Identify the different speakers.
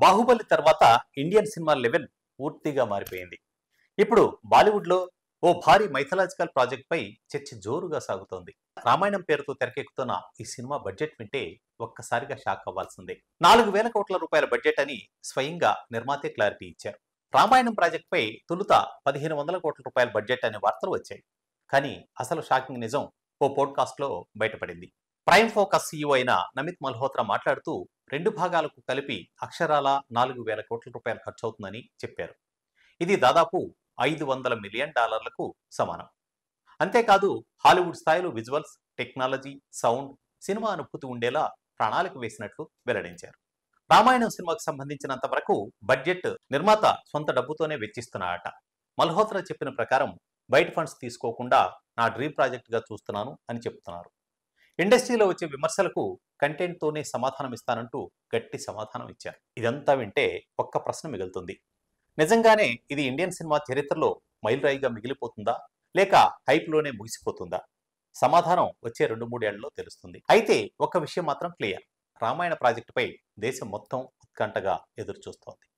Speaker 1: బాహుబలి తర్వాత Indian cinema level పూర్తిగా మారిపోయింది. ఇప్పుడు బాలీవుడ్లో ఓ భారీ మైథలాజికల్ ప్రాజెక్ట్ పై చర్చ జోరుగా సాగుతోంది. రామాయణం పేరుతో తెరకెక్కుతున్న ఈ సినిమా బడ్జెట్ వింటే ఒక్కసారిగా షాక్ అవ్వాల్సిందే. 4,000 కోట్ల రూపాయల బడ్జెట్ అని స్వయంగా నిర్మాతే క్లారిటీ ఇచ్చారు. రామాయణం ప్రాజెక్ట్ పై తొలుత 1,500 కోట్ల రూపాయల బడ్జెట్ అనే వార్తలు వచ్చాయి. కానీ అసలు షాకింగ్ నిజం ఓ పోడ్కాస్ట్ లో బయటపడింది. ప్రైమ్ ఫోకస్ సీఈఓ అయిన నమిత్ మల్హోత్రా మాట్లాడుతూ 2 భాగాలకు కలిపి అక్షరాల 4,000 కోట్ల రూపాయలు ఖర్చవుతుందని చెప్పారు. ఇది దాదాపు $500 మిలియన్ సమానం. అంతేకాదు హాలీవుడ్ స్థాయిలో విజువల్స్, టెక్నాలజీ, సౌండ్, సినిమా అనుభూతి ఉండేలా ప్రణాళిక వేసినట్లు వెల్లడించారు. రామాయణం సినిమాకు సంబంధించినంత వరకు బడ్జెట్ నిర్మాత సొంత డబ్బుతోనే వెచ్చిస్తున్నారట. మల్హోత్రా చెప్పిన ప్రకారం బయట ఫండ్స్ తీసుకోకుండా నా డ్రీమ్ ప్రాజెక్ట్గా చూస్తున్నాను అని చెప్తున్నారు. ఇండస్ట్రీలో వచ్చే విమర్శలకు కంటెంట్తోనే సమాధానం ఇస్తానంటూ గట్టి సమాధానం ఇచ్చారు. ఇదంతా వింటే ఒక్క ప్రశ్న మిగులుతుంది. నిజంగానే ఇది ఇండియన్ సినిమా చరిత్రలో మైలురాయిగా మిగిలిపోతుందా, లేక హైప్లోనే ముగిసిపోతుందా? సమాధానం వచ్చే 2-3 ఏళ్లలో తెలుస్తుంది. అయితే ఒక విషయం మాత్రం క్లియర్, రామాయణ ప్రాజెక్టుపై దేశం మొత్తం ఉత్కంఠగా ఎదురు చూస్తోంది.